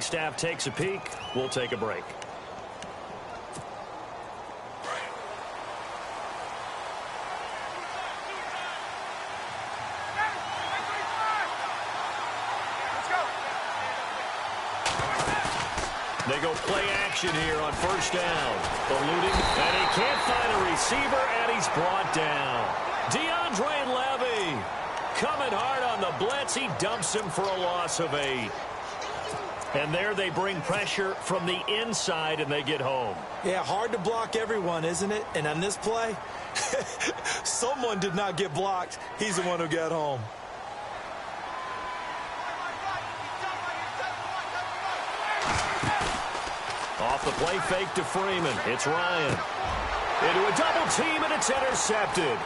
Staff takes a peek. We'll take a break. They go play action here on first down. Eluding, and he can't find a receiver, and he's brought down. DeAndre Levy coming hard on the blitz. He dumps him for a loss of 8. And there they bring pressure from the inside, and they get home. Yeah, hard to block everyone, isn't it? And on this play, someone did not get blocked. He's the one who got home. Off the play fake to Freeman. It's Ryan. Into a double team, and it's intercepted.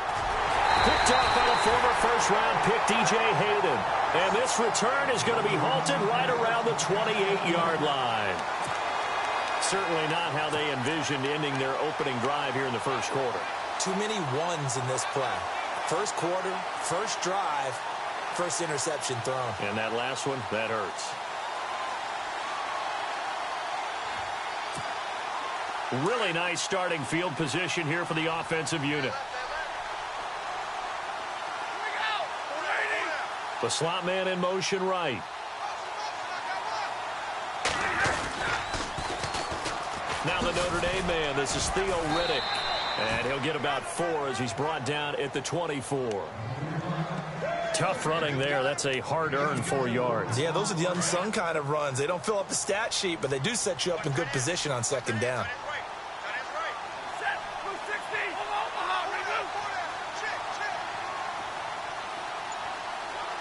Picked up by the former first-round pick, DJ Hayden. And this return is going to be halted right around the 28-yard line. Certainly not how they envisioned ending their opening drive here in the first quarter. Too many ones in this play. First quarter, first drive, first interception thrown. And that last one, that hurts. Really nice starting field position here for the offensive unit. The slot man in motion right. Now the Notre Dame man. This is Theo Riddick. And he'll get about 4 as he's brought down at the 24. Tough running there. That's a hard-earned 4 yards. Yeah, those are the unsung kind of runs. They don't fill up the stat sheet, but they do set you up in good position on second down.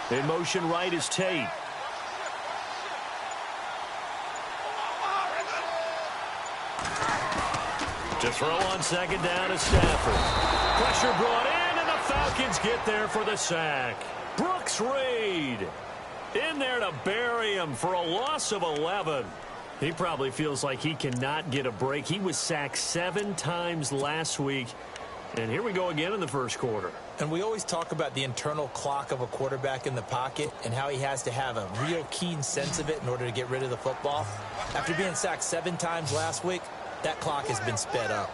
In motion right is Tate. To throw on second down is Stafford. Pressure brought in, and the Falcons get there for the sack. Brooks Reed in there to bury him for a loss of 11. He probably feels like he cannot get a break. He was sacked 7 times last week. And here we go again in the first quarter. And we always talk about the internal clock of a quarterback in the pocket and how he has to have a real keen sense of it in order to get rid of the football. After being sacked 7 times last week, that clock has been sped up.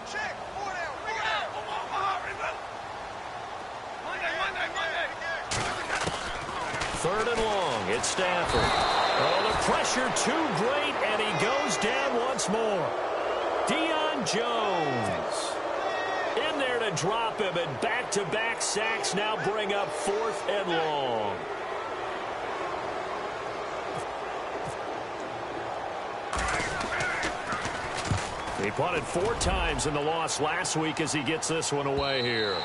Third and long. It's Stafford. Oh, the pressure too great, and he goes down once more. Deion Jones in there to drop him, and back-to-back sacks now bring up 4th and long. He punted 4 times in the loss last week as he gets this one away here.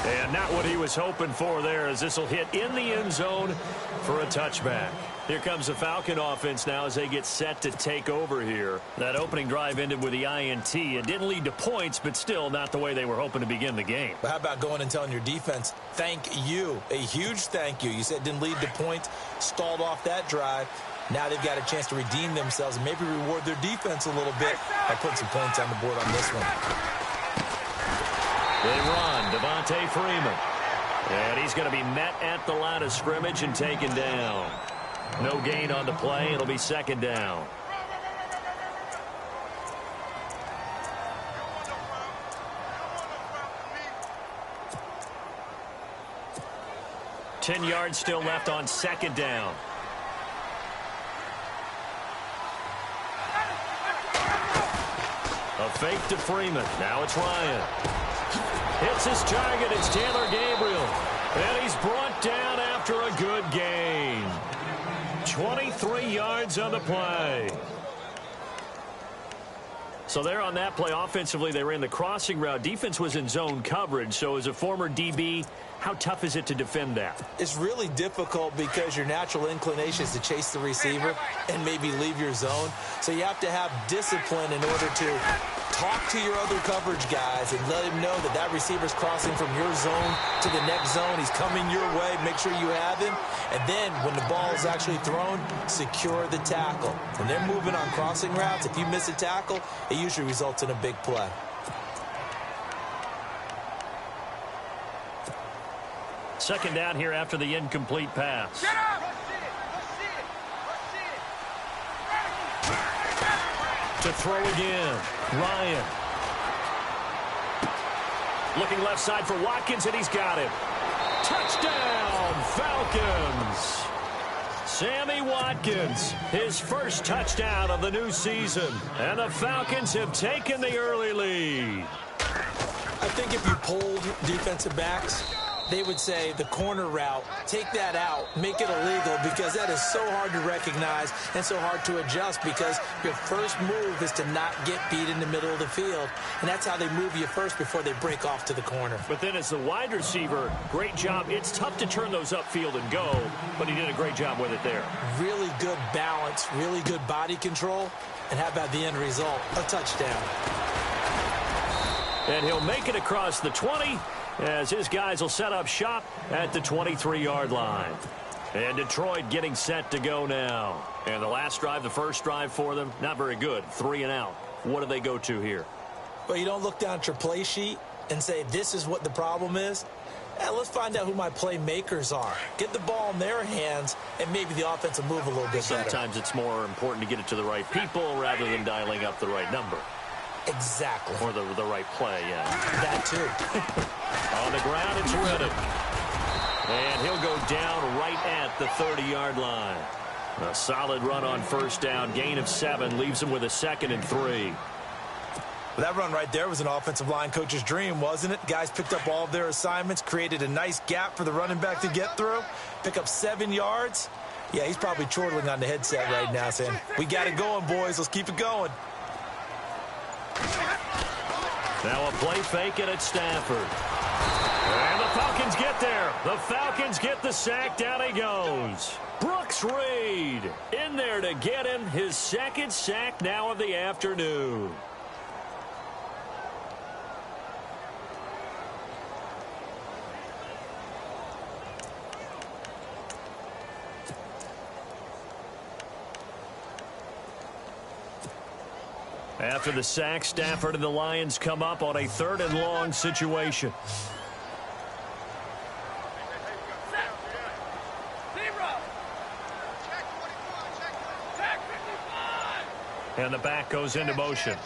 And not what he was hoping for there, as this will hit in the end zone for a touchback. Here comes the Falcon offense now as they get set to take over here. That opening drive ended with the INT. It didn't lead to points, but still not the way they were hoping to begin the game. But how about going and telling your defense, thank you, a huge thank you. You said it didn't lead to points, stalled off that drive. Now they've got a chance to redeem themselves and maybe reward their defense a little bit by putting some points on the board on this one. They run, Devontae Freeman. And he's going to be met at the line of scrimmage and taken down. No gain on the play. It'll be second down. Ten yards still left on second down. A fake to Freeman. Now it's Ryan. Hits his target. It's Taylor Gabriel. And he's brought down after a good gain. 23 yards on the play. So there on that play, offensively, they ran the crossing route. Defense was in zone coverage. So as a former DB, how tough is it to defend that? It's really difficult because your natural inclination is to chase the receiver and maybe leave your zone. So you have to have discipline in order to talk to your other coverage guys and let him know that that receiver's crossing from your zone to the next zone. He's coming your way. Make sure you have him. And then when the ball is actually thrown, secure the tackle. When they're moving on crossing routes, if you miss a tackle, it usually results in a big play. Second down here after the incomplete pass. To throw again. Ryan. Looking left side for Watkins, and he's got it. Touchdown, Falcons. Sammy Watkins, his first touchdown of the new season. And the Falcons have taken the early lead. I think if you polled defensive backs, they would say the corner route, take that out, make it illegal, because that is so hard to recognize and so hard to adjust, because your first move is to not get beat in the middle of the field, and that's how they move you first before they break off to the corner. But then as the wide receiver, great job. It's tough to turn those upfield and go, but he did a great job with it there. Really good balance, really good body control, and how about the end result? A touchdown. And he'll make it across the 20 as his guys will set up shop at the 23-yard line. And Detroit getting set to go now. And the last drive, the first drive for them, not very good. 3 and out. What do they go to here? Well, you don't look down at your play sheet and say, this is what the problem is. Let's find out who my playmakers are. Get the ball in their hands, and maybe the offense will move a little bit better. Sometimes it's more important to get it to the right people rather than dialing up the right number. Exactly. Or the right play, yeah. That too. On the ground, it's Riddick. And he'll go down right at the 30-yard line. A solid run on first down. Gain of 7 leaves him with a 2nd and 3. Well, that run right there was an offensive line coach's dream, wasn't it? Guys picked up all of their assignments, created a nice gap for the running back to get through, pick up 7 yards. Yeah, he's probably chortling on the headset right now saying, we got it going, boys. Let's keep it going. Now a play fake, and it's Stafford. And the Falcons get there. The Falcons get the sack. Down he goes. Brooks Reed in there to get him his 2nd sack now of the afternoon. After the sack, Stafford and the Lions come up on a 3rd and long situation. And the back goes into motion.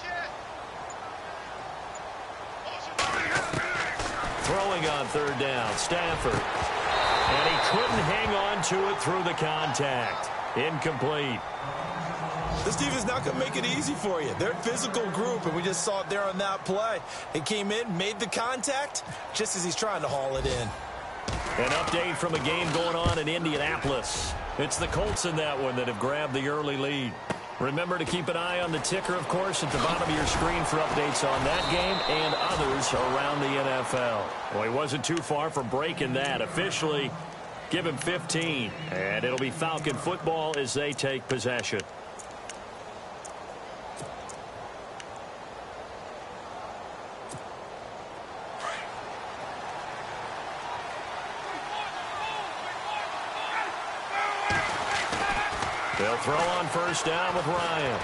Throwing on 3rd down, Stafford. And he couldn't hang on to it through the contact. Incomplete. This defense is not going to make it easy for you. They're a physical group, and we just saw it there on that play. He came in, made the contact, just as he's trying to haul it in. An update from a game going on in Indianapolis. It's the Colts in that one that have grabbed the early lead. Remember to keep an eye on the ticker, of course, at the bottom of your screen for updates on that game and others around the NFL. Well, he wasn't too far from breaking that. Officially, give him 15, and it'll be Falcon football as they take possession. They'll throw on first down with Ryan.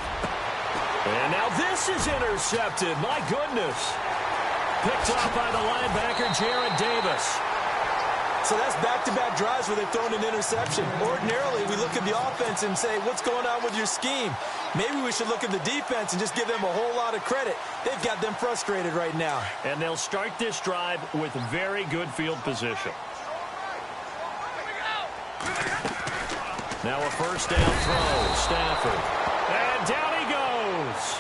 And now this is intercepted. My goodness. Picked off by the linebacker, Jared Davis. So that's back-to-back drives where they've thrown an interception. Ordinarily, we look at the offense and say, what's going on with your scheme? Maybe we should look at the defense and just give them a whole lot of credit. They've got them frustrated right now. And they'll start this drive with very good field position. Now a first down throw, Stafford. And down he goes.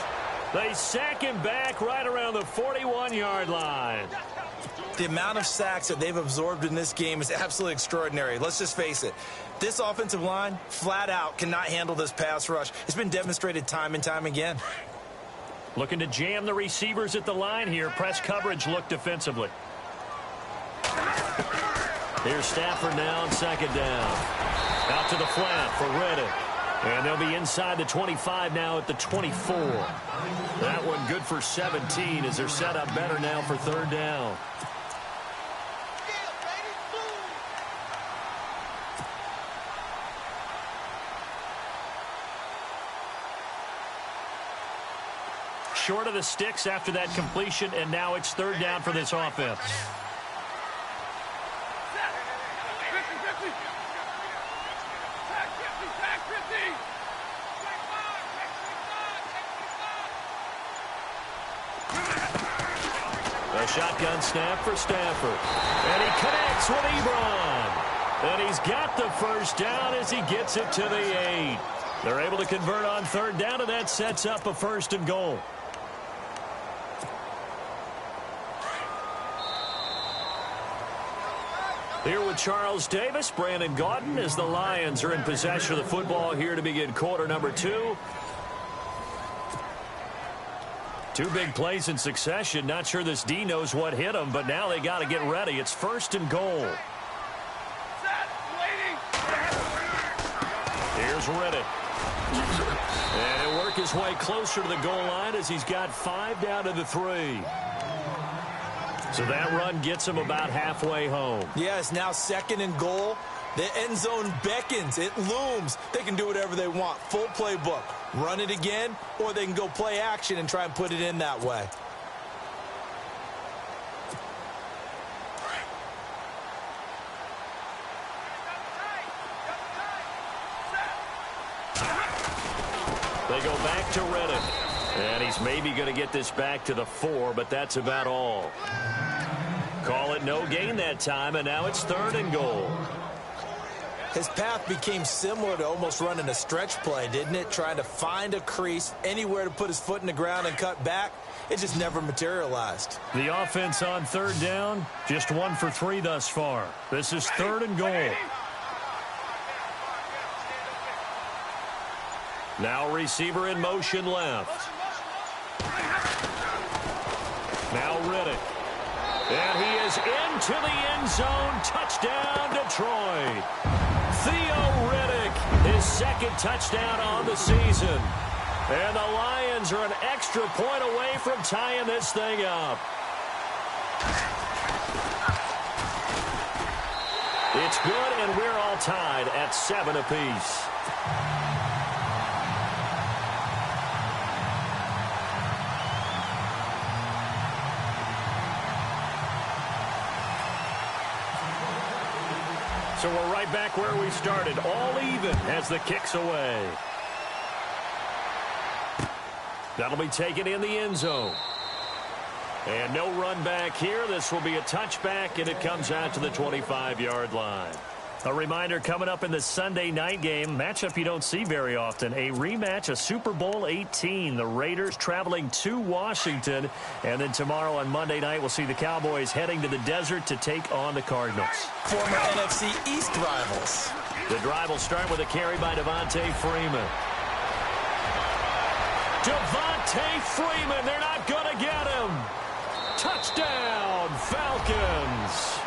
They sack him back right around the 41-yard line. The amount of sacks that they've absorbed in this game is absolutely extraordinary. Let's just face it. This offensive line, flat out, cannot handle this pass rush. It's been demonstrated time and time again. Looking to jam the receivers at the line here. Press coverage look defensively. Here's Stafford now on 2nd down. Out to the flat for Riddick. And they'll be inside the 25 now at the 24. That one good for 17 as they're set up better now for 3rd down. Short of the sticks after that completion, and now it's 3rd down for this offense. A shotgun snap for Stafford. And he connects with Ebron. And he's got the first down as he gets it to the 8. They're able to convert on third down, and that sets up a 1st and goal. Here with Charles Davis, Brandon Gaudin, as the Lions are in possession of the football here to begin quarter number 2. 2 big plays in succession. Not sure this D knows what hit them, but now they got to get ready. It's 1st and goal. Here's Riddick. And he'll work his way closer to the goal line as he's got 5 down to the 3. So that run gets him about halfway home. Yeah, it's now 2nd and goal. The end zone beckons. It looms. They can do whatever they want. Full playbook. Run it again, or they can go play action and try and put it in that way. They go back to Riddick. And he's maybe going to get this back to the 4, but that's about all. Call it no gain that time, and now it's 3rd and goal. His path became similar to almost running a stretch play, didn't it? Trying to find a crease, anywhere to put his foot in the ground and cut back. It just never materialized. The offense on 3rd down, just 1 for 3 thus far. This is 3rd and goal. Now receiver in motion left. Now Riddick. And he is into the end zone. Touchdown, Detroit. Theo Riddick, his 2nd touchdown on the season. And the Lions are an extra point away from tying this thing up. It's good, and we're all tied at 7 apiece. So we're right back where we started, all even as the kick's away. That'll be taken in the end zone. And no run back here. This will be a touchback, and it comes out to the 25-yard line. A reminder coming up in the Sunday night game, matchup you don't see very often, a rematch of Super Bowl 18. The Raiders traveling to Washington. And then tomorrow on Monday night, we'll see the Cowboys heading to the desert to take on the Cardinals. Former NFC East rivals. The drive will start with a carry by Devontae Freeman. Devontae Freeman, they're not going to get him. Touchdown, Falcons.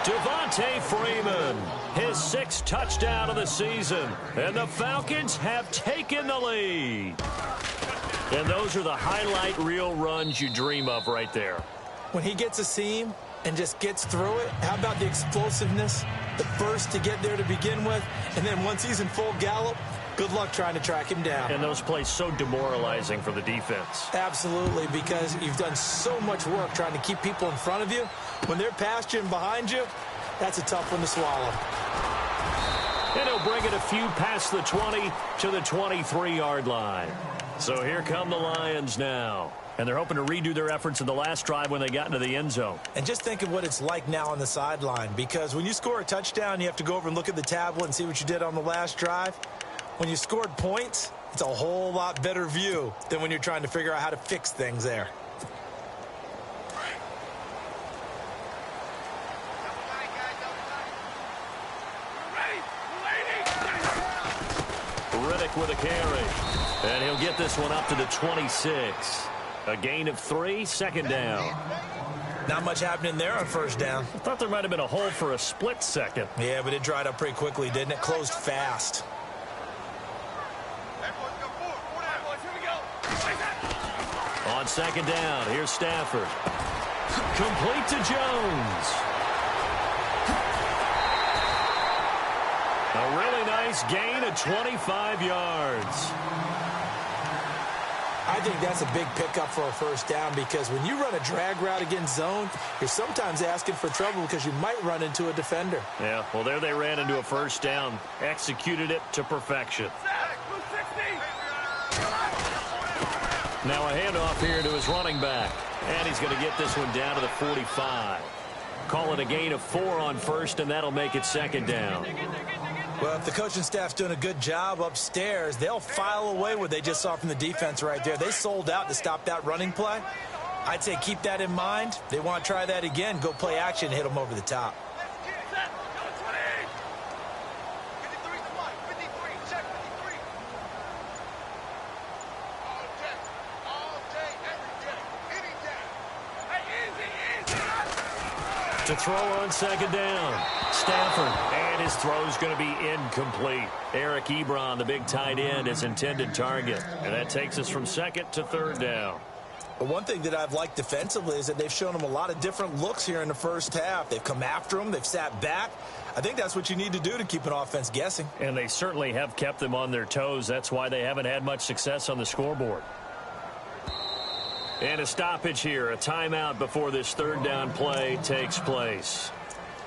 Devontae Freeman, his 6th touchdown of the season. And the Falcons have taken the lead. And those are the highlight reel runs you dream of right there. When he gets a seam and just gets through it, how about the explosiveness? The burst to get there to begin with, and then once he's in full gallop, good luck trying to track him down. And those plays so demoralizing for the defense. Absolutely, because you've done so much work trying to keep people in front of you. When they're past you and behind you, that's a tough one to swallow. And he'll bring it a few past the 20 to the 23-yard line. So here come the Lions now. And they're hoping to redo their efforts in the last drive when they got into the end zone. And just think of what it's like now on the sideline, because when you score a touchdown, you have to go over and look at the tablet and see what you did on the last drive. When you scored points, it's a whole lot better view than when you're trying to figure out how to fix things there. Riddick with a carry. And he'll get this one up to the 26. A gain of 3, 2nd down. Not much happening there on 1st down. I thought there might have been a hole for a split second. Yeah, but it dried up pretty quickly, didn't it? Closed fast. On 2nd down, here's Stafford. Complete to Jones. A really nice gain of 25 yards. I think that's a big pickup for a 1st down, because when you run a drag route against zone, you're sometimes asking for trouble because you might run into a defender. Yeah, well, there they ran into a 1st down. Executed it to perfection. Now a handoff here to his running back. And he's going to get this one down to the 45. Call it a gain of 4 on first, and that'll make it second down. Well, if the coaching staff's doing a good job upstairs, they'll file away what they just saw from the defense right there. They sold out to stop that running play. I'd say keep that in mind. They want to try that again. Go play action, hit them over the top. To throw on second down. Stafford, and his throw's going to be incomplete. Eric Ebron, the big tight end, his intended target. And that takes us from second to third down. But one thing that I've liked defensively is that they've shown them a lot of different looks here in the first half. They've come after them. They've sat back. I think that's what you need to do to keep an offense guessing. And they certainly have kept them on their toes. That's why they haven't had much success on the scoreboard. And a stoppage here, a timeout before this third down play takes place.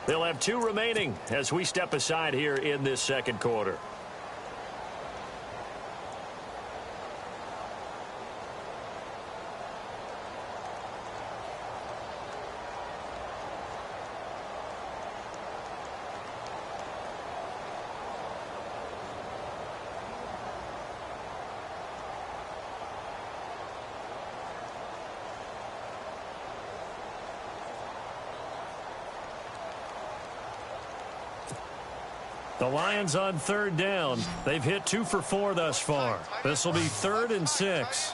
They'll have 2 remaining as we step aside here in this second quarter. The Lions on third down. They've hit 2 for 4 thus far. This will be 3rd and 6.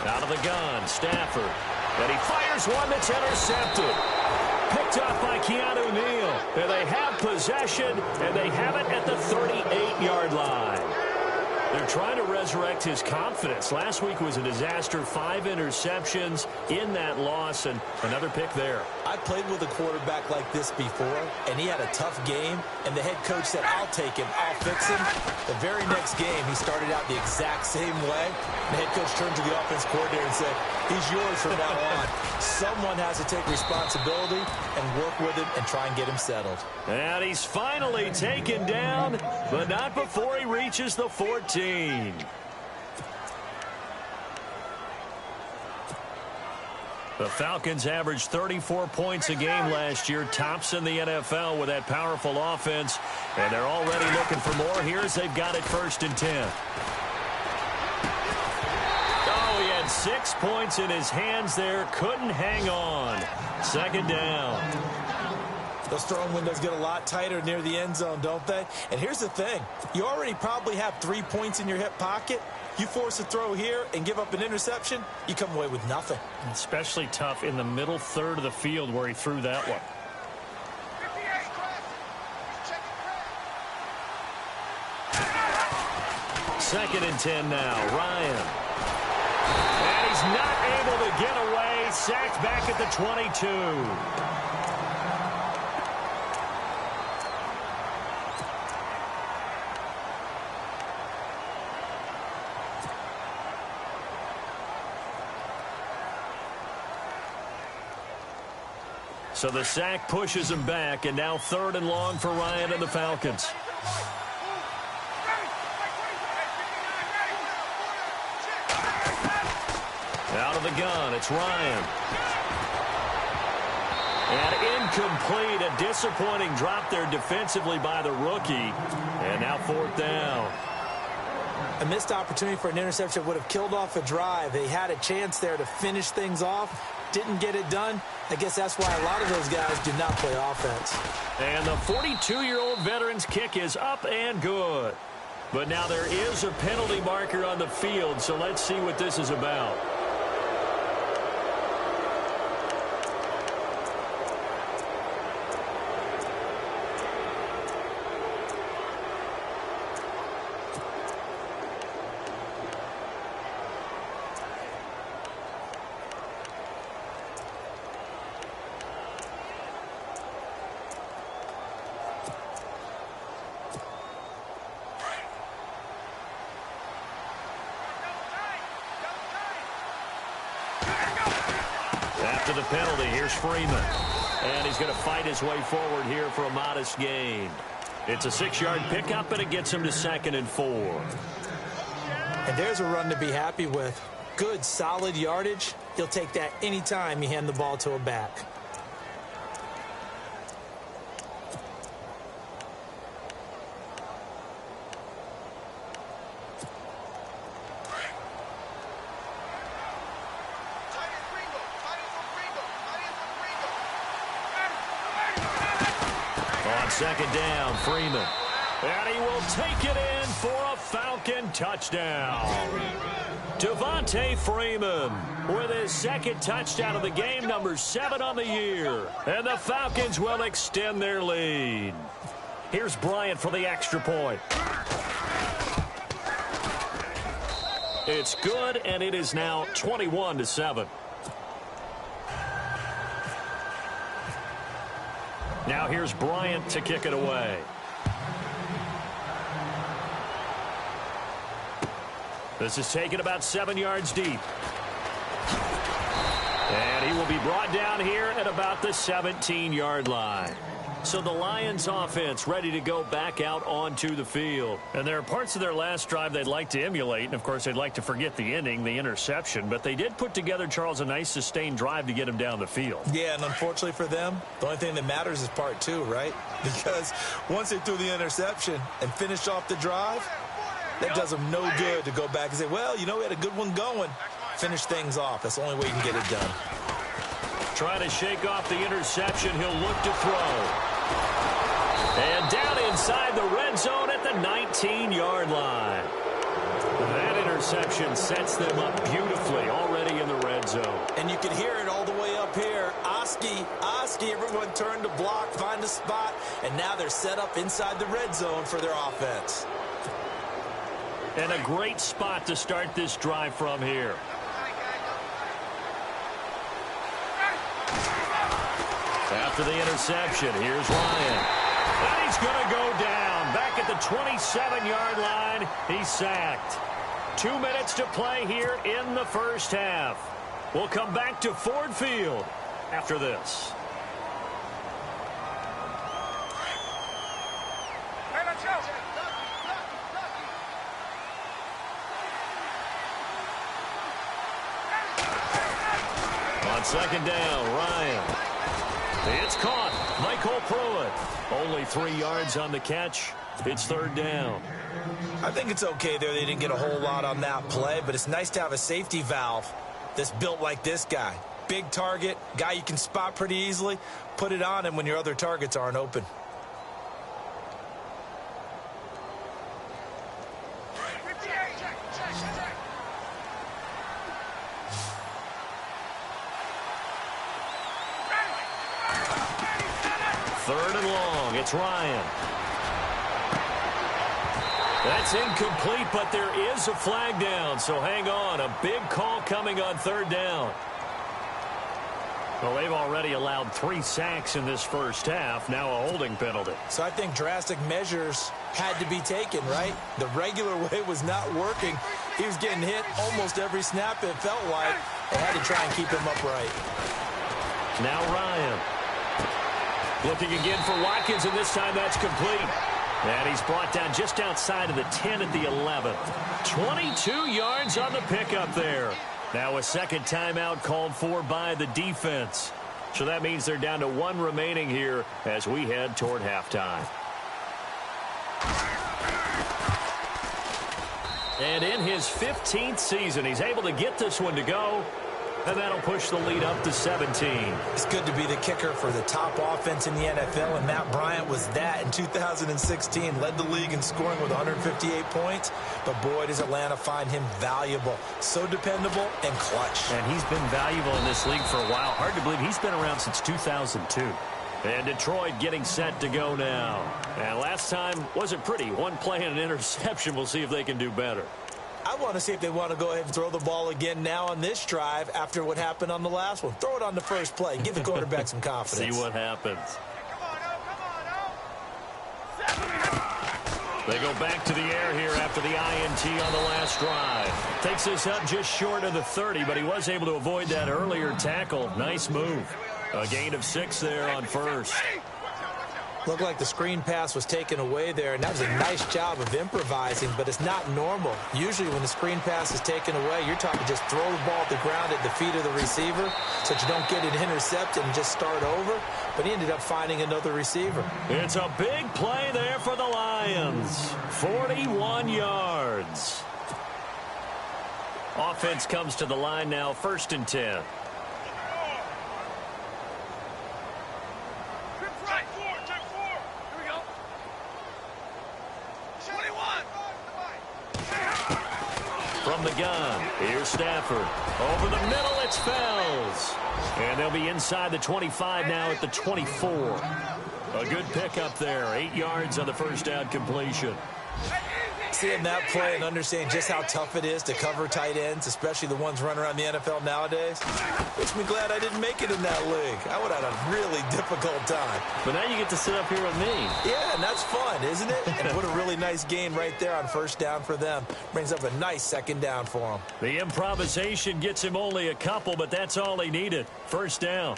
Out of the gun, Stafford. And he fires one that's intercepted. Picked off by Keanu Neal. And they have possession, and they have it at the 38-yard line. They're trying to resurrect his confidence. Last week was a disaster. 5 interceptions in that loss, and another pick there. I played with a quarterback like this before, and he had a tough game, and the head coach said, I'll take him, I'll fix him. The very next game, he started out the exact same way. The head coach turned to the offense coordinator and said, he's yours from now on. Someone has to take responsibility and work with him and try and get him settled. And he's finally taken down, but not before he reaches the 14. The Falcons averaged 34 points a game last year, tops in the NFL with that powerful offense, and they're already looking for more. Here's they've got it 1st and 10. Oh, he had 6 points in his hands there, couldn't hang on. 2nd down. Those throwing windows get a lot tighter near the end zone, don't they? And here's the thing. You already probably have 3 points in your hip pocket. You force a throw here and give up an interception, you come away with nothing. Especially tough in the middle third of the field where he threw that one. Second and 10 now. Ryan. And he's not able to get away. Sacked back at the 22. So the sack pushes him back, and now 3rd and long for Ryan and the Falcons. Out of the gun, it's Ryan. And incomplete, a disappointing drop there defensively by the rookie. And now 4th down. A missed opportunity for an interception would have killed off a drive. They had a chance there to finish things off. Didn't get it done. I guess that's why a lot of those guys do not play offense. And the 42-year-old veteran's kick is up and good. But now there is a penalty marker on the field, so let's see what this is about. After the penalty, here's Freeman. And he's going to fight his way forward here for a modest gain. It's a 6-yard pickup, and it gets him to 2nd and 4. And there's a run to be happy with. Good, solid yardage. He'll take that anytime you hand the ball to a back. On second down, Freeman. And he will take it in for a Falcon touchdown. Devontae Freeman with his second touchdown of the game, number 7 on the year. And the Falcons will extend their lead. Here's Bryant for the extra point. It's good, and it is now 21-7. Now here's Bryant to kick it away. This is taken about 7 yards deep. And he will be brought down here at about the 17-yard line. So the Lions offense ready to go back out onto the field. And there are parts of their last drive they'd like to emulate. And, of course, they'd like to forget the ending, the interception. But they did put together, Charles, a nice sustained drive to get him down the field. Yeah, and unfortunately for them, the only thing that matters is part 2, right? Because once they threw the interception and finished off the drive, that does them no good to go back and say, well, you know, we had a good one going. Finish things off. That's the only way you can get it done. Trying to shake off the interception. He'll look to throw. And down inside the red zone at the 19-yard line. That interception sets them up beautifully already in the red zone. And you can hear it all the way up here. Oski, everyone turned to block, find a spot, and now they're set up inside the red zone for their offense. And a great spot to start this drive from here. After the interception, here's Ryan. And he's going to go down. Back at the 27-yard line, he's sacked. 2 minutes to play here in the first half. We'll come back to Ford Field after this. On second down, Ryan. It's caught. Michael Pruitt. Only 3 yards on the catch. It's third down. I think it's okay there. They didn't get a whole lot on that play, but it's nice to have a safety valve that's built like this guy. Big target, guy you can spot pretty easily. Put it on him when your other targets aren't open. Third and long. It's Ryan. That's incomplete, but there is a flag down, so hang on. A big call coming on third down. Well, they've already allowed 3 sacks in this first half. Now a holding penalty. So I think drastic measures had to be taken, right? The regular way was not working. He was getting hit almost every snap, it felt like. They had to try and keep him upright. Now Ryan. Looking again for Watkins, and this time that's complete. And he's brought down just outside of the 10 at the 11. 22 yards on the pickup there. Now a second timeout called for by the defense. So that means they're down to 1 remaining here as we head toward halftime. And in his 15th season, he's able to get this one to go. And that'll push the lead up to 17. It's good to be the kicker for the top offense in the NFL, and Matt Bryant was that in 2016. Led the league in scoring with 158 points. But boy, does Atlanta find him valuable. So dependable and clutch. And he's been valuable in this league for a while. Hard to believe he's been around since 2002. And Detroit getting set to go now. And last time wasn't pretty. 1 play and an interception. We'll see if they can do better. I want to see if they want to go ahead and throw the ball again now on this drive after what happened on the last one. Throw it on the first play. Give the quarterback some confidence. See what happens. They go back to the air here after the INT on the last drive. Takes this up just short of the 30, but he was able to avoid that earlier tackle. Nice move. A gain of 6 there on first. Looked like the screen pass was taken away there, and that was a nice job of improvising, but it's not normal. Usually when the screen pass is taken away, you're talking just throw the ball at the ground at the feet of the receiver so that you don't get it intercepted and just start over, but he ended up finding another receiver. It's a big play there for the Lions. 41 yards. Offense comes to the line now, 1st and 10. From the gun, here's Stafford. Over the middle, it's Fells. And they'll be inside the 25 now at the 24. A good pickup there, 8 yards on the first down completion. Seeing that play and understanding just how tough it is to cover tight ends, especially the ones running around the NFL nowadays, makes me glad I didn't make it in that league. I would have had a really difficult time. But now you get to sit up here with me. Yeah, and that's fun, isn't it? And what a really nice gain right there on first down for them. Brings up a nice second down for them. The improvisation gets him only a couple, but that's all he needed. First down.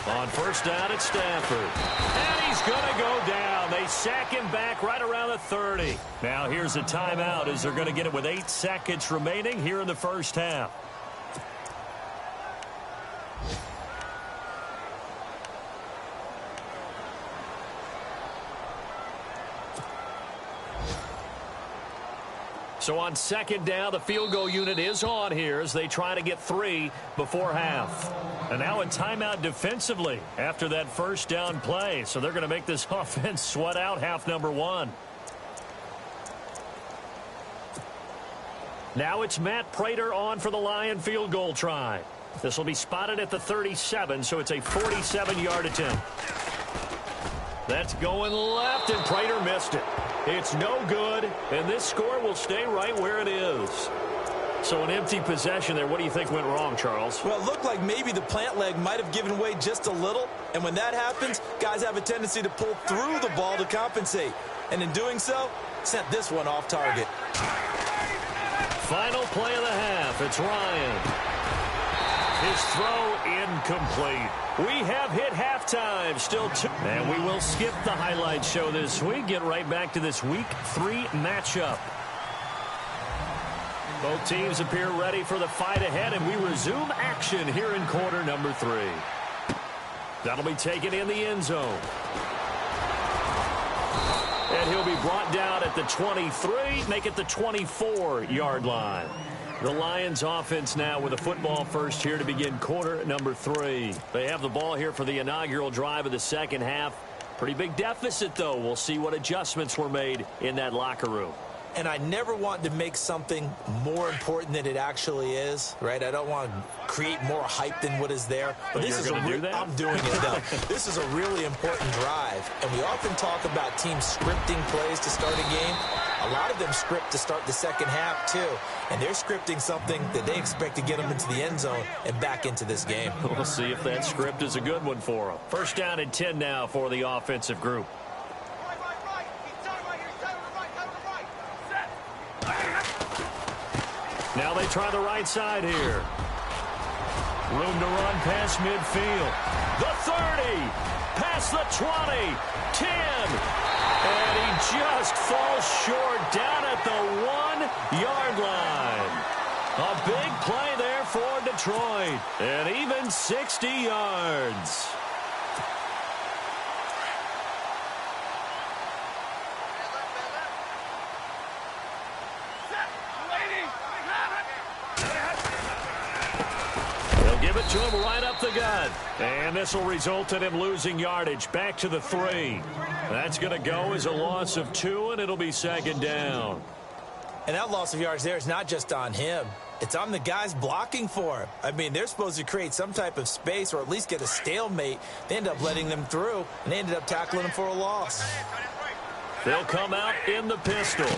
On first down, it's Stafford. And he's going to go down. They sack him back right around the 30. Now here's a timeout as they're going to get it with 8 seconds remaining here in the first half. So on second down, the field goal unit is on here as they try to get 3 before half. And now a timeout defensively after that first down play. So they're going to make this offense sweat out half number 1. Now it's Matt Prater on for the Lion field goal try. This will be spotted at the 37, so it's a 47-yard attempt. That's going left, and Prater missed it. It's no good, and this score will stay right where it is. So an empty possession there. What do you think went wrong, Charles? Well, it looked like maybe the plant leg might have given way just a little, and when that happens, guys have a tendency to pull through the ball to compensate. And in doing so, sent this one off target. Final play of the half. It's Ryan. His throw incomplete. We have hit halftime. Still 2. And we will skip the highlight show this week. Get right back to this Week 3 matchup. Both teams appear ready for the fight ahead, and we resume action here in quarter number 3. That'll be taken in the end zone. And he'll be brought down at the 23, make it the 24-yard line. The Lions offense now with a football first here to begin quarter number 3. They have the ball here for the inaugural drive of the second half. Pretty big deficit, though. We'll see what adjustments were made in that locker room. And I never want to make something more important than it actually is, right? I don't want to create more hype than what is there. But this is going to do that? I'm doing it, though. This is a really important drive. And we often talk about teams scripting plays to start a game. A lot of them script to start the second half, too. And they're scripting something that they expect to get them into the end zone and back into this game. We'll see if that script is a good one for them. First down and 10 now for the offensive group. Now they try the right side here. Room to run past midfield. The 30, past the 20, 10. And he just falls short down at the 1-yard line. A big play there for Detroit. And even 60 yards. Give it to him right up the gut. And this will result in him losing yardage back to the 3. That's going to go as a loss of 2, and it'll be second down. And that loss of yards there is not just on him. It's on the guys blocking for him. I mean, they're supposed to create some type of space or at least get a stalemate. They end up letting them through, and they ended up tackling them for a loss. They'll come out in the pistol.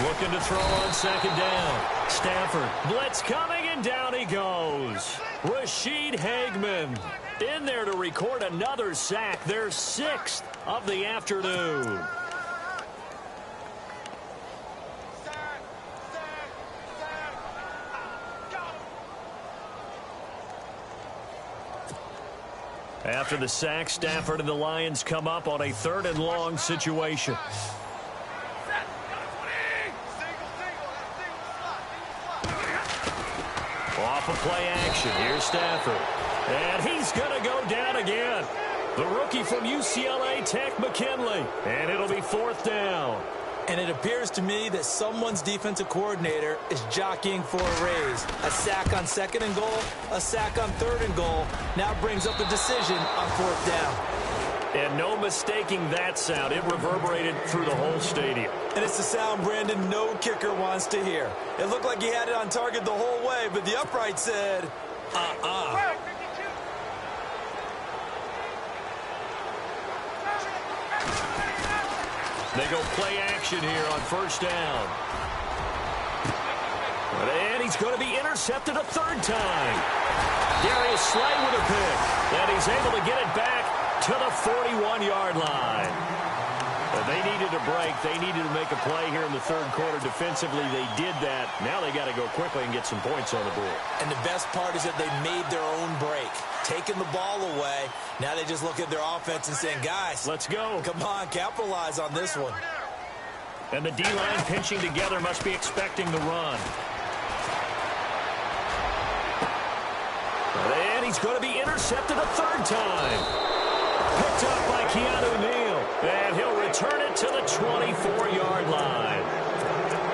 Looking to throw on second down. Stafford, blitz coming, and And down he goes. Rashid Hageman in there to record another sack, their 6th of the afternoon. After the sack, Stafford and the Lions come up on a 3rd and long situation. Off of play action. Here's Stafford. And he's going to go down again. The rookie from UCLA Tech, McKinley. And it'll be 4th down. And it appears to me that someone's defensive coordinator is jockeying for a raise. A sack on 2nd and goal, a sack on 3rd and goal. Now brings up a decision on 4th down. And no mistaking that sound. It reverberated through the whole stadium. And it's the sound, Brandon, no kicker wants to hear. It looked like he had it on target the whole way, but the upright said, They go play action here on 1st down. And he's going to be intercepted a 3rd time. Darius Slay with a pick. And he's able to get it back to the 41-yard line. They needed a break. They needed to make a play here in the 3rd quarter. Defensively, they did that. Now they got to go quickly and get some points on the board. And the best part is that they made their own break. Taking the ball away. Now they just look at their offense and saying, guys, let's go. Come on, capitalize on this one. And the D-line pinching together must be expecting the run. And he's going to be intercepted a 3rd time. Picked up by Keanu Neal. And he'll return it to the 24-yard line.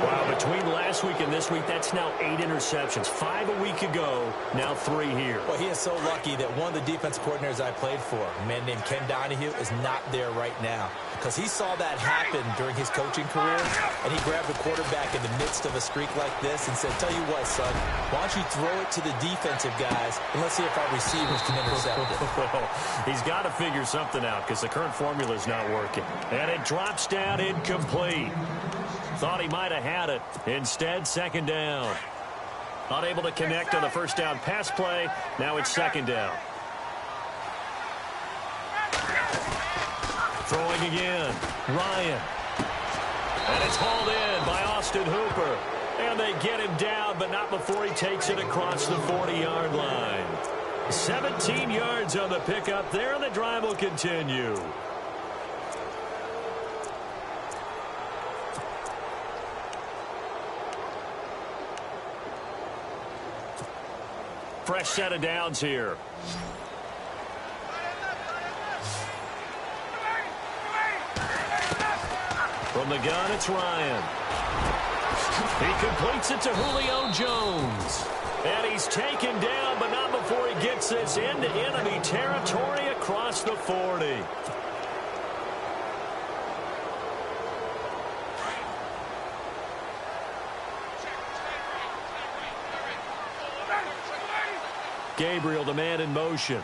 Wow, between last week and this week, that's now 8 interceptions. 5 a week ago, now 3 here. Well, he is so lucky that one of the defense coordinators I played for, a man named Ken Donahue, is not there right now. Because he saw that happen during his coaching career, and he grabbed a quarterback in the midst of a streak like this and said, tell you what, son, why don't you throw it to the defensive guys, and let's see if our receivers can intercept it. He's got to figure something out because the current formula is not working. And it drops down incomplete. Thought he might have had it. Instead, 2nd down. Unable to connect on the 1st down pass play. Now it's 2nd down. Throwing again. Ryan. And it's hauled in by Austin Hooper. And they get him down, but not before he takes it across the 40-yard line. 17 yards on the pickup there, and the drive will continue. Fresh set of downs here. From the gun, it's Ryan. He completes it to Julio Jones. And he's taken down, but not before he gets this into enemy territory across the 40. Gabriel, the man in motion.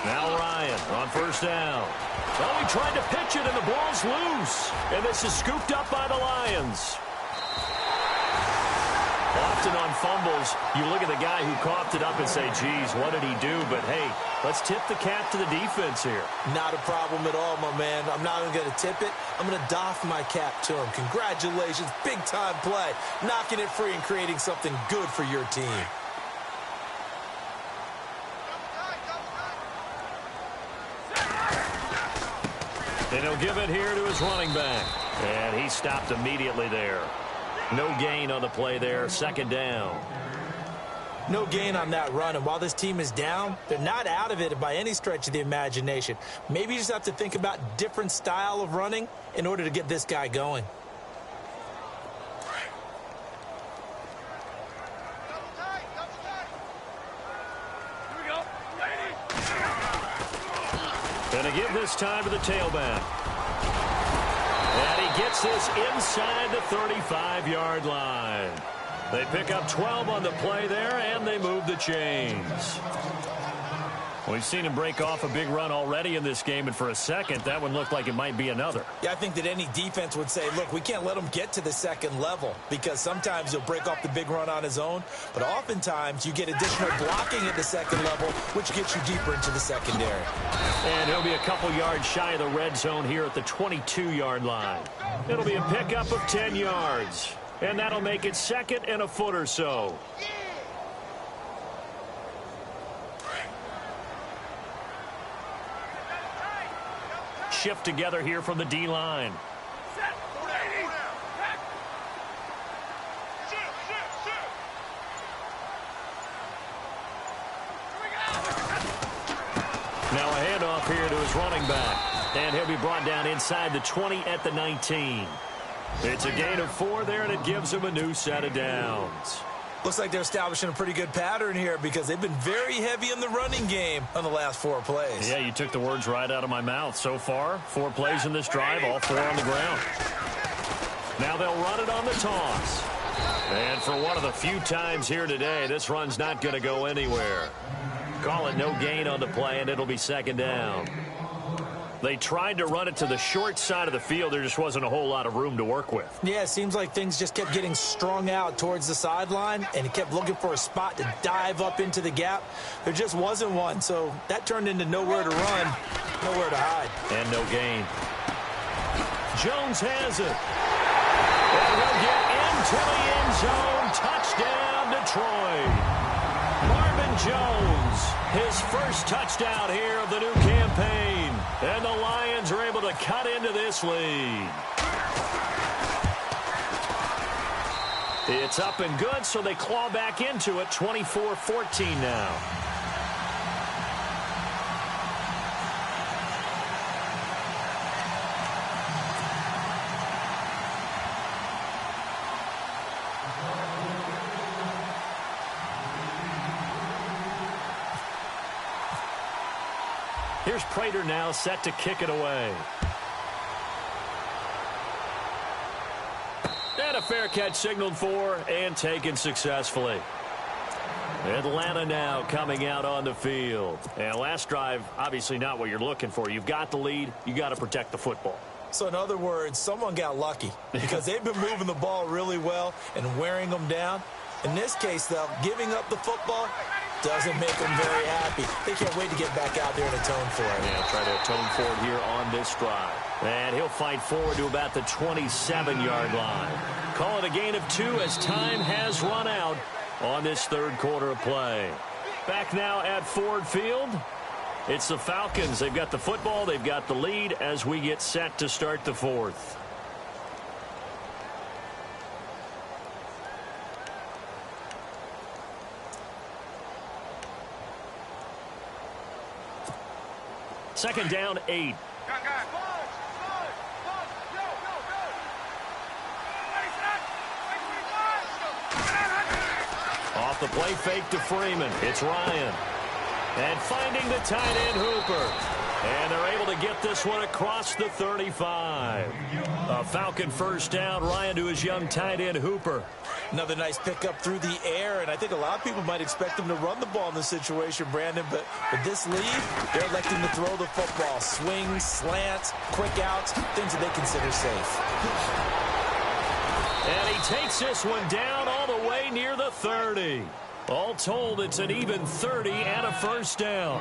Now Ryan on 1st down. Well, he tried to pitch it, and the ball's loose. And this is scooped up by the Lions. Often on fumbles, you look at the guy who coughed it up and say, geez, what did he do? But, hey, let's tip the cap to the defense here. Not a problem at all, my man. I'm not even going to tip it. I'm going to doff my cap to him. Congratulations. Big-time play. Knocking it free and creating something good for your team. And he'll give it here to his running back. And he stopped immediately there. No gain on the play there. 2nd down. No gain on that run. And while this team is down, they're not out of it by any stretch of the imagination. Maybe you just have to think about different style of running in order to get this guy going. Going to give this time to the tailback. And he gets this inside the 35-yard line. They pick up 12 on the play there, and they move the chains. We've seen him break off a big run already in this game, and for a second, that one looked like it might be another. Yeah, I think that any defense would say, look, we can't let him get to the second level, because sometimes he'll break off the big run on his own, but oftentimes you get additional blocking at the second level, which gets you deeper into the secondary. And he'll be a couple yards shy of the red zone here at the 22-yard line. It'll be a pickup of 10 yards, and that'll make it second and a foot or so. Shift together here from the D-line. Now a handoff here to his running back. And he'll be brought down inside the 20 at the 19. It's a gain of 4 there, and it gives him a new set of downs. Looks like they're establishing a pretty good pattern here because they've been very heavy in the running game on the last 4 plays. Yeah, you took the words right out of my mouth. So far, 4 plays in this drive, all 4 on the ground. Now they'll run it on the toss. And for one of the few times here today, this run's not going to go anywhere. Call it no gain on the play, and it'll be second down. They tried to run it to the short side of the field. There just wasn't a whole lot of room to work with. Yeah, it seems like things just kept getting strung out towards the sideline, and he kept looking for a spot to dive up into the gap. There just wasn't one, so that turned into nowhere to run, nowhere to hide. And no gain. Jones has it. And he'll get into the end zone. Touchdown, Detroit. Marvin Jones, his first touchdown here of the new campaign. And the Lions are able to cut into this lead. It's up and good, so they claw back into it, 24-14 now. Here's Prater now set to kick it away. And a fair catch signaled for and taken successfully. Atlanta now coming out on the field. And last drive, obviously not what you're looking for. You've got the lead. You got to protect the football. So in other words, someone got lucky because they've been moving the ball really well and wearing them down. In this case, though, giving up the football doesn't make them very happy. They can't wait to get back out there and atone for it. Yeah, try to atone for it here on this drive. And he'll fight forward to about the 27-yard line. Call it a gain of 2 as time has run out on this third quarter of play. Back now at Ford Field. It's the Falcons. They've got the football. They've got the lead as we get set to start the fourth. Second down, 8. Off the play fake to Freeman. It's Ryan. And finding the tight end Hooper. And they're able to get this one across the 35. A Falcon first down. Ryan to his young tight end Hooper. Another nice pickup through the air, and I think a lot of people might expect them to run the ball in this situation, Brandon, but with this lead, they're electing to throw the football. Swings, slants, quick outs, things that they consider safe. And he takes this one down all the way near the 30. All told, it's an even 30 and a first down.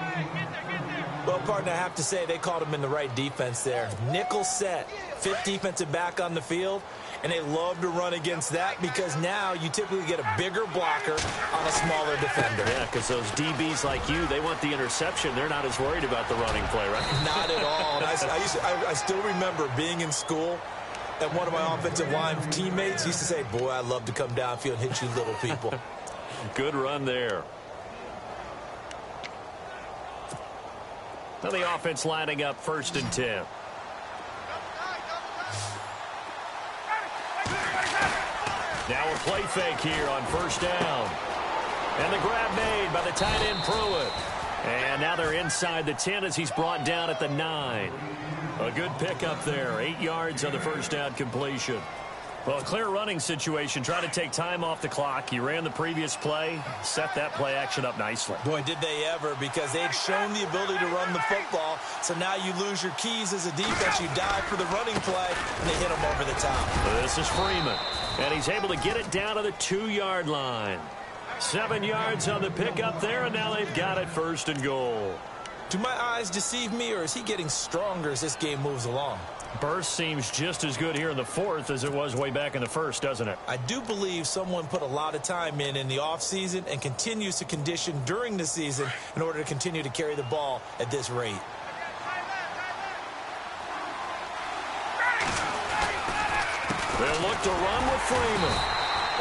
Well, partner, I have to say they called him in the right defense there. Nickel set, 5th defensive back on the field, and they love to run against that because now you typically get a bigger blocker on a smaller defender. Yeah, because those DBs like you, they want the interception. They're not as worried about the running play, right? Not at all. And I still remember being in school, and one of my offensive line teammates used to say, boy, I'd love to come downfield and hit you little people. Good run there. Now the offense lining up 1st and 10. Now a play fake here on first down. And the grab made by the tight end Pruitt. And now they're inside the 10 as he's brought down at the 9. A good pickup there. 8 yards on the first down completion. Well, a clear running situation. Try to take time off the clock. He ran the previous play, set that play action up nicely. Boy, did they ever, because they'd shown the ability to run the football. So now you lose your keys as a defense. You dive for the running play, and they hit him over the top. This is Freeman, and he's able to get it down to the 2-yard line. 7 yards on the pickup there, and now they've got it 1st and goal. Do my eyes deceive me, or is he getting stronger as this game moves along? Burst seems just as good here in the 4th as it was way back in the 1st, doesn't it? I do believe someone put a lot of time in the offseason and continues to condition during the season in order to continue to carry the ball at this rate. They'll look to run with Freeman.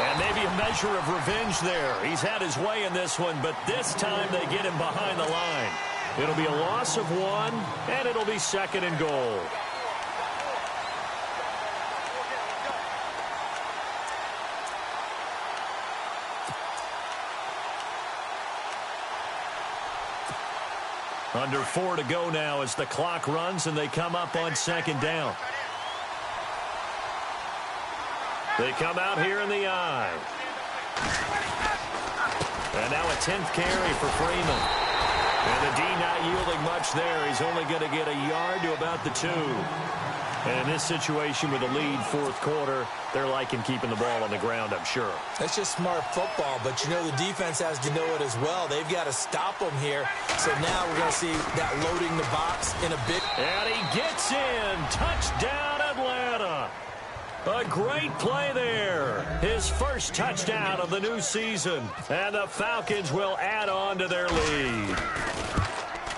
And maybe a measure of revenge there. He's had his way in this one, but this time they get him behind the line. It'll be a loss of 1, and it'll be 2nd and goal. Under 4 to go now as the clock runs, and they come up on 2nd down. They come out here in the I. And now a 10th carry for Freeman. And the D not yielding much there. He's only going to get a yard to about the 2. And in this situation with a lead 4th quarter, they're liking keeping the ball on the ground, I'm sure. That's just smart football, but you know the defense has to know it as well. They've got to stop them here. So now we're going to see that loading the box in a bit. And he gets in. Touchdown, Atlanta. A great play there. His first touchdown of the new season. And the Falcons will add on to their lead.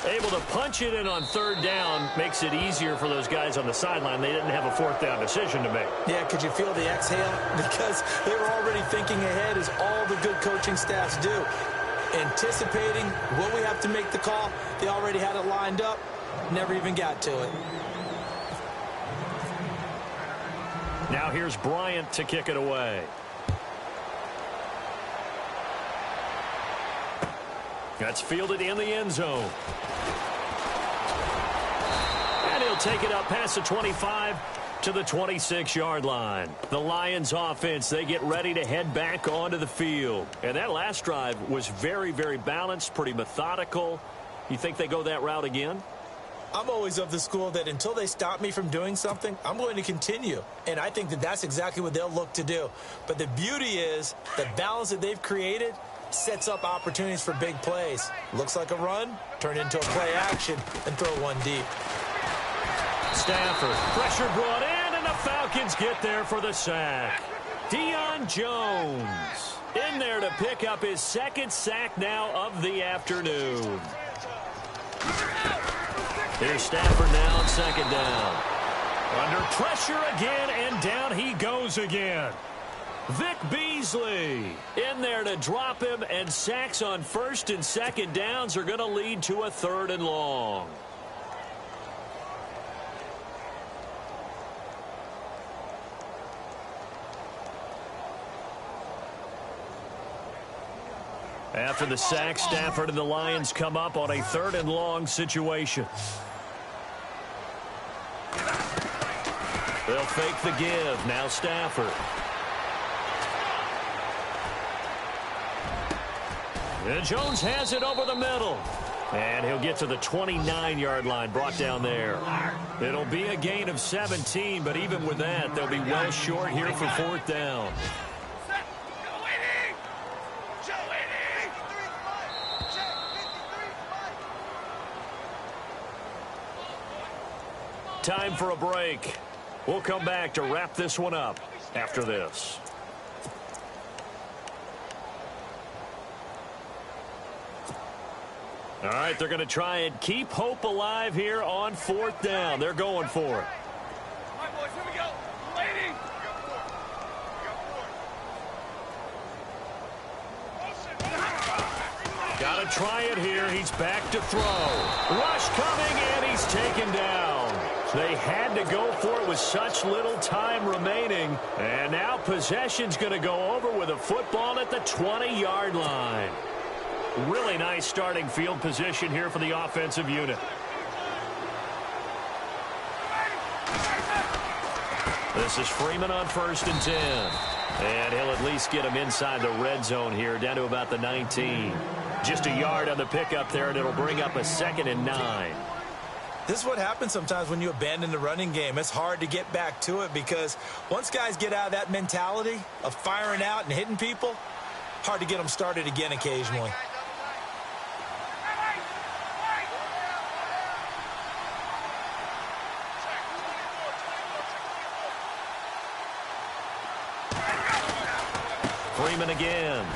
Able to punch it in on 3rd down makes it easier for those guys on the sideline. They didn't have a 4th down decision to make. Yeah, could you feel the exhale? Because they were already thinking ahead, as all the good coaching staffs do. Anticipating, will we have to make the call? They already had it lined up. Never even got to it. Now here's Bryant to kick it away. That's fielded in the end zone. And he'll take it up past the 25 to the 26-yard line. The Lions offense, they get ready to head back onto the field. And that last drive was very, very balanced, pretty methodical. You think they go that route again? I'm always of the school that until they stop me from doing something, I'm going to continue. And I think that that's exactly what they'll look to do. But the beauty is the balance that they've created sets up opportunities for big plays. Looks like a run, turn into a play action, and throw one deep. Stafford, pressure brought in, and the Falcons get there for the sack. Deion Jones in there to pick up his 2nd sack now of the afternoon. Here's Stafford now on 2nd down. Under pressure again, and down he goes again. Vic Beasley in there to drop him, and sacks on 1st and 2nd downs are going to lead to a 3rd and long. After the sack, Stafford and the Lions come up on a 3rd and long situation. They'll fake the give. Now Stafford. And Jones has it over the middle. And he'll get to the 29-yard line, brought down there. It'll be a gain of 17, but even with that, they'll be well short here for 4th down. Time for a break. We'll come back to wrap this one up after this. All right, they're going to try and keep hope alive here on 4th down. They're going for it. All right, boys, here we go. Waiting. Got to try it here. He's back to throw. Rush coming, and he's taken down. They had to go for it with such little time remaining. And now possession's going to go over with a football at the 20-yard line. Really nice starting field position here for the offensive unit. This is Freeman on 1st and 10. And he'll at least get him inside the red zone here, down to about the 19. Just a yard on the pickup there, and it'll bring up a 2nd and 9. This is what happens sometimes when you abandon the running game. It's hard to get back to it because once guys get out of that mentality of firing out and hitting people, hard to get them started again occasionally. Freeman again.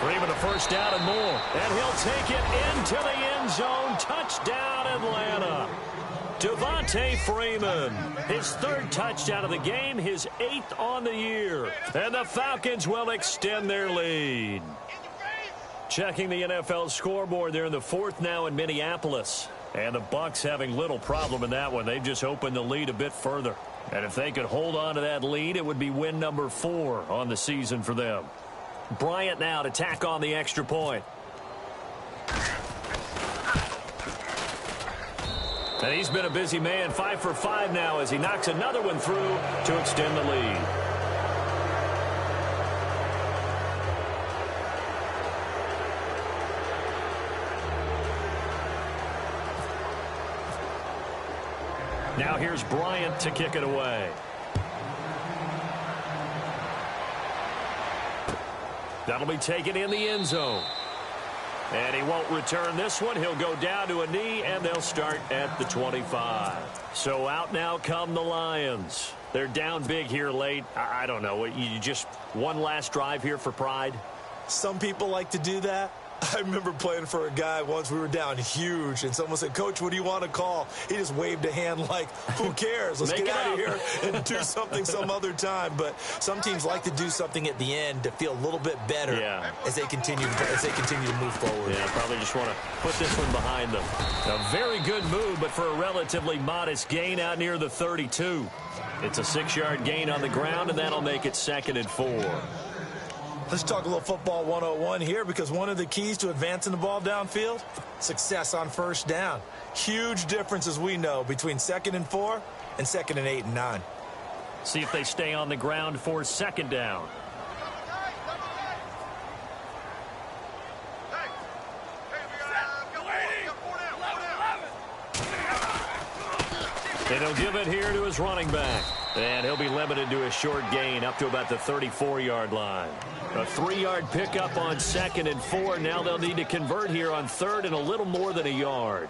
Freeman a 1st down and more. And he'll take it into the end zone. Touchdown, Atlanta. Devontae Freeman, his 3rd touchdown of the game, his 8th on the year. And the Falcons will extend their lead. Checking the NFL scoreboard, they're in the 4th now in Minneapolis. And the Bucs having little problem in that one. They've just opened the lead a bit further. And if they could hold on to that lead, it would be win number 4 on the season for them. Bryant now to tack on the extra point. And he's been a busy man, 5 for 5 now as he knocks another one through to extend the lead. Now here's Bryant to kick it away. That'll be taken in the end zone. And he won't return this one. He'll go down to a knee, and they'll start at the 25. So out now come the Lions. They're down big here late. I don't know. You just one last drive here for pride? Some people like to do that. I remember playing for a guy once. We were down huge, and someone said, "Coach, what do you want to call?" He just waved a hand like, who cares? Let's get out of here and do something some other time. But some teams like to do something at the end to feel a little bit better as they continue to move forward. Yeah, probably just want to put this one behind them. A very good move, but for a relatively modest gain out near the 32. It's a 6-yard gain on the ground, and that'll make it 2nd and 4. Let's talk a little football 101 here, because one of the keys to advancing the ball downfield, success on 1st down. Huge difference, as we know, between 2nd and 4 and 2nd and 8 and 9. See if they stay on the ground for 2nd down. And he'll give it here to his running back. And he'll be limited to a short gain up to about the 34-yard line. A 3-yard pickup on 2nd and 4. Now they'll need to convert here on 3rd and a little more than a yard.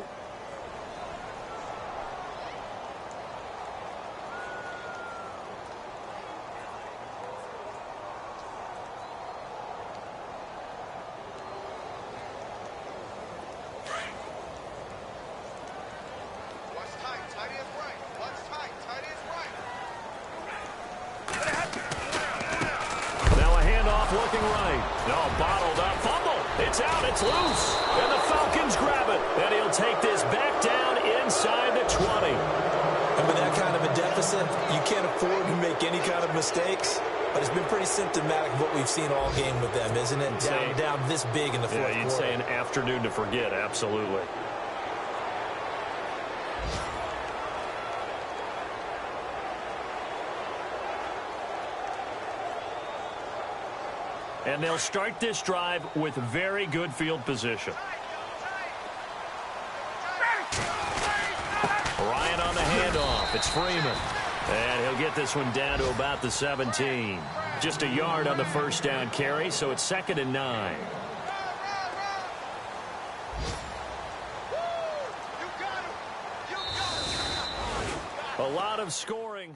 Looking right. No, bottled up. Fumble. It's out. It's loose. And the Falcons grab it. And he'll take this back down inside the 20. And with that kind of a deficit, you can't afford to make any kind of mistakes. But it's been pretty symptomatic of what we've seen all game with them, isn't it? Down this big in the fourth quarter. You'd say an afternoon to forget. Absolutely. And they'll start this drive with very good field position. Ryan on the handoff. It's Freeman. And he'll get this one down to about the 17. Just a yard on the 1st down carry, so it's 2nd and 9. A lot of scoring.